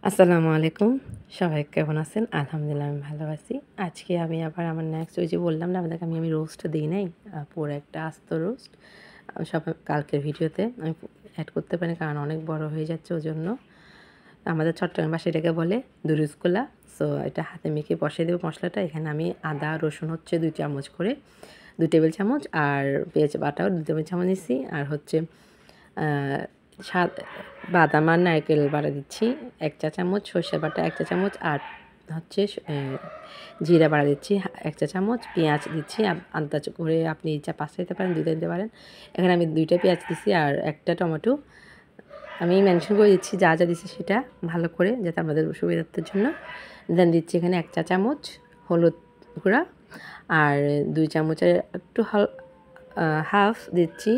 আসসালামু আলাইকুম। সবাই কেমন আছেন? আলহামদুলিল্লাহ আমি ভালো আছি। আজকে আমি আবার আমার নেক্সট ওই যে বললাম না আপনাদেরকে আমি রোস্ট দিই নাই। পুরো একটা আস্ত রোস্ট। সব কালকের ভিডিওতে আমি এড করতে পারিনি কারণ অনেক বড় হয়ে যাচ্ছে ওজন্য। আমাদের চট্টগ্রাম ভাষায় এটাকে বলে দুরুসকোলা। সো এটা হাতে মেখে বসিয়ে দেবো মশলাটা। এখানে আমি আদা, রসুন হচ্ছে ২ চামচ করে, ২ টেবিল চামচ আর পেঁয়াজ বাটাও ২ টেবিল চামচ নিচ্ছি। আর হচ্ছে বাদাম আর নারকেল বাটা দিচ্ছি ১ চা চামচ, সরষে বাটা ১ চা চামচ আর হচ্ছে জিরা বাটা দিচ্ছি ১ চা চামচ, পেঁয়াজ দিচ্ছি আন্দাজ করে আপনি ইচ্ছা ৫টা দিতে পারেন, ২টা দিতে পারেন। এখানে আমি ২টা পেঁয়াজ দিচ্ছি আর ১টা টমেটো। আমি মেনশন করে দিচ্ছি যা দিচ্ছি সেটা ভালো করে যাতে আমাদের সুবিধার্থের জন্য। দেন দিচ্ছি এখানে ১ চা চামচ হলুদ গুঁড়া আর ২ চামচের একটু হাফ দিচ্ছি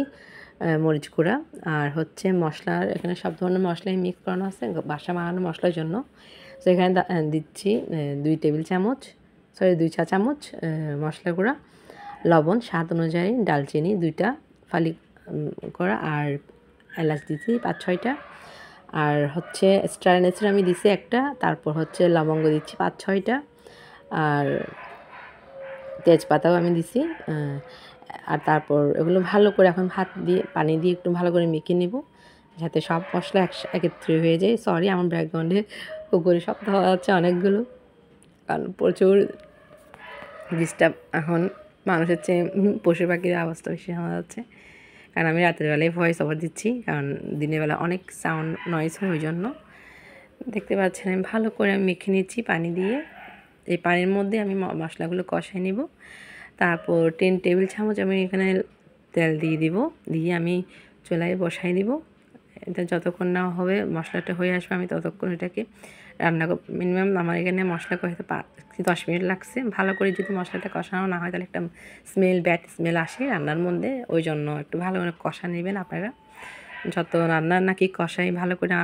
মরিচ গুঁড়া। আর হচ্ছে মশলার এখানে সব ধরনের মশলাই মিক্স করানো আছে বাসা বানানো মশলার জন্য। তো এখানে দিচ্ছি ২ চা চামচ মশলা গুঁড়া, লবণ স্বাদ অনুযায়ী, ডালচিনি ২টা ফালি করা আর এলাচ দিচ্ছি ৫-৬টা। আর হচ্ছে স্টার নেচার আমি দিছি একটা, তারপর হচ্ছে লবঙ্গ দিচ্ছি ৫-৬টা আর তেজপাতাও আমি দিছি। আর তারপর এগুলো ভালো করে এখন হাত দিয়ে পানি দিয়ে একটু ভালো করে মেখে নেব যাতে সব মশলা একত্রে হয়ে যায়। সরি আমার ব্যাকগ্রাউন্ডে কুকুরের শব্দ হওয়া যাচ্ছে অনেকগুলো, কারণ প্রচুর ডিস্টার্ব এখন মানুষের চেয়ে পশু পাখির অবস্থা বেশি শোনা যাচ্ছে। কারণ আমি রাতের বেলায় ভয়েস ওভার দিচ্ছি কারণ দিনের বেলা অনেক সাউন্ড নয়েজ হয় ওই জন্য। দেখতে পাচ্ছেন আমি ভালো করে আমি মেখে নিচ্ছি পানি দিয়ে। এই পানির মধ্যে আমি মশলাগুলো কষাই নিব। তারপর 10 টেবিল চামচ আমি এখানে তেল দিয়ে দিব, দিয়ে আমি চুলায় বসাই দিব। এটা যতক্ষণ না হবে মশলাটা হয়ে আসবে আমি ততক্ষণ এটাকে রান্না মিনিমাম আমার এখানে মশলা কষাতে 10 মিনিট লাগছে। ভালো করে যদি মশলাটা কষানো না হয় তাহলে একটা ব্যাড স্মেল আসে রান্নার মধ্যে, ওই জন্য একটু ভালো করে কষা নেবেন আপনারা। যত রান্না নাকি কষাই ভালো করে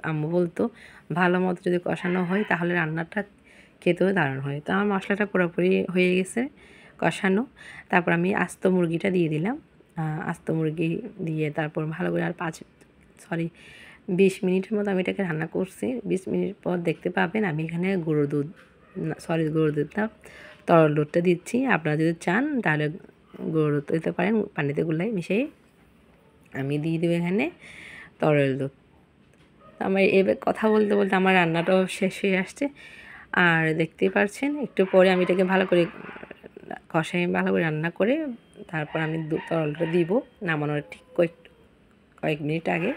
আম্মু বলতো ভালো মতো যদি কষানো হয় তাহলে রান্নাটা খেতেও দারুণ হয়। তো আমার মশলাটা পুরোপুরি হয়ে গেছে কষানো। তারপর আমি আস্ত মুরগিটা দিয়ে দিলাম। আস্ত মুরগি দিয়ে তারপর ভালো করে আর 20 মিনিটের মতো আমি এটাকে রান্না করছি। 20 মিনিট পর দেখতে পাবেন আমি এখানে গুঁড়ো দুধ না তরল দুধটা দিচ্ছি। আপনারা যদি চান তাহলে গুঁড়ো দুধ দিতে পারেন পানিতে গুলাই মিশিয়ে। আমি দিয়ে দেবো এখানে তরল দুধ। আমার এবার কথা বলতে বলতে আমার রান্নাটাও শেষ হয়ে আসছে। আর দেখতেই পাচ্ছেন একটু পরে আমি এটাকে ভালো করে কষাই ভালো করে রান্না করে তারপর আমি তরলটা দিব নামানোর ঠিক কয়েক মিনিট আগে।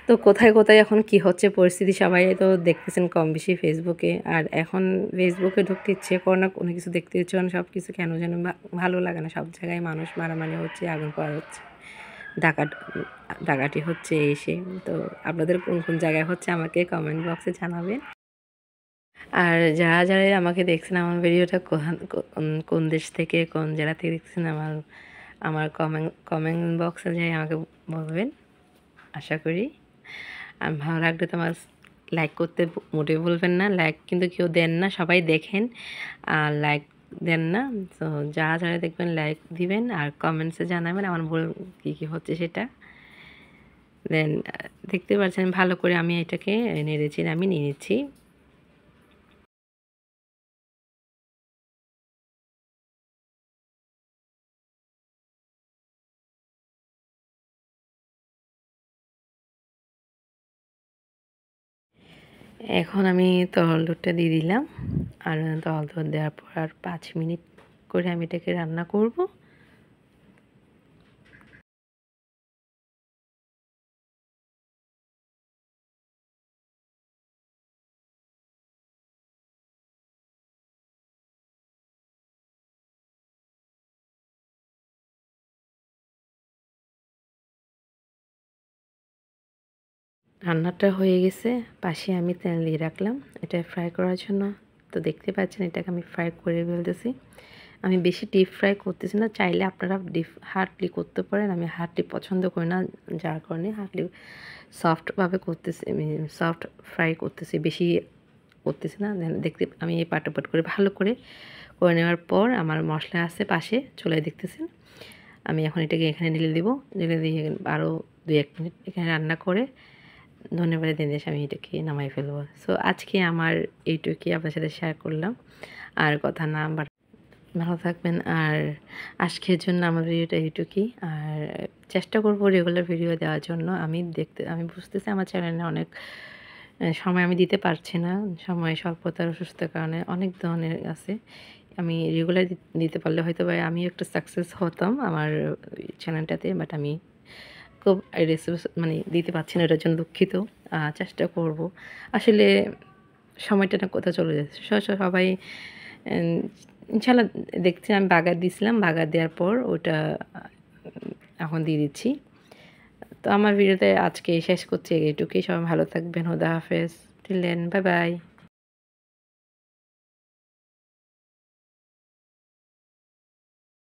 তো কোথায় কোথায় এখন কি হচ্ছে পরিস্থিতি সবাই তো দেখতেছেন কম বেশি ফেসবুকে। আর এখন ফেসবুকে ঢুকতে ইচ্ছে করে না, কোনো কিছু দেখতে ইচ্ছে না, সব কিছু কেন যেন ভালো লাগে না। সব জায়গায় মানুষ মারামারি হচ্ছে, আগুন পোড়া হচ্ছে, ডাকাতি হচ্ছে এসে। তো আপনাদের কোন কোন জায়গায় হচ্ছে আমাকে কমেন্ট বক্সে জানাবেন। আর যারা যারা আমাকে দেখছেন আমার ভিডিওটা কোন দেশ থেকে কোন জেলা থেকে দেখছেন আমার আমার কমেন্ট বক্সে যাই আমাকে বলবেন। আশা করি আর ভালো লাগলে তো আমার লাইক করতে মোটেও ভুলবেন না। লাইক কিন্তু কেউ দেন না, সবাই দেখেন আর লাইক দেন না। তো যারা যারা দেখবেন লাইক দিবেন আর কমেন্টসে জানাবেন আমার ভুল কী কী হচ্ছে সেটা। দেন দেখতে পাচ্ছেন ভালো করে আমি এটাকে নেড়েচেড়ে আমি নিয়ে নিচ্ছি। এখন আমি তরল দুধটা দিয়ে দিলাম আর তরল দুধ দেওয়ার পর আর 5 মিনিট করে আমি এটাকে রান্না করব। রান্নাটা হয়ে গেছে, পাশে আমি তেল দিয়ে রাখলাম এটা ফ্রাই করার জন্য। তো দেখতে পাচ্ছেন এটাকে আমি ফ্রাই করে ফেলতেছি। আমি বেশি ডিপ ফ্রাই করতেছি না, চাইলে আপনারা হার্ডলি করতে পারেন। আমি হার্ডলি পছন্দ করি না, যার কারণে হার্ডলি সফটভাবে করতেছি, আমি সফট ফ্রাই করতেছি, বেশি করতেছি না। দেখতে আমি এই পাট করে ভালো করে নেওয়ার পর আমার মশলা আছে পাশে চুলায় দেখতেছেন। আমি এখন এটাকে এখানে ঢেলে দিব, ঢেলে দিয়ে আরও 2-1 মিনিট এখানে রান্না করে ধন্যবাদ দিন দেশ আমি এটাকে নামাই ফেলবো। সো আজকে আমার এইটুকুই আপনার সাথে শেয়ার করলাম, আর কথা না ভালো থাকবেন। আর আজকের জন্য আমার ভিডিওটা এইটুকুই। আর চেষ্টা করব রেগুলার ভিডিও দেওয়ার জন্য। আমি বুঝতেছি আমার চ্যানেলে অনেক সময় আমি দিতে পারছি না। সময় স্বল্পতার অসুস্থতার কারণে অনেক ধরনের আছে। আমি রেগুলার দিতে পারলে হয়তোবা আমিও একটু সাকসেস হতাম আমার চ্যানেলটাতে। বাট আমি খুব রেসপন্স মানে দিতে পারছি না, এটার জন্য দুঃখিত। চেষ্টা করব। আসলে সময়টা না কোথায় চলে যাচ্ছে। সবাই ইনশাআল্লাহ দেখছি আমি বাগার দিছিলাম। বাগার দেওয়ার পর ওটা এখন দিয়ে দিচ্ছি। তো আমার ভিডিওতে আজকে শেষ করছি এইটুকুই। সবাই ভালো থাকবেন। খোদা হাফেজ। Till then, bye by.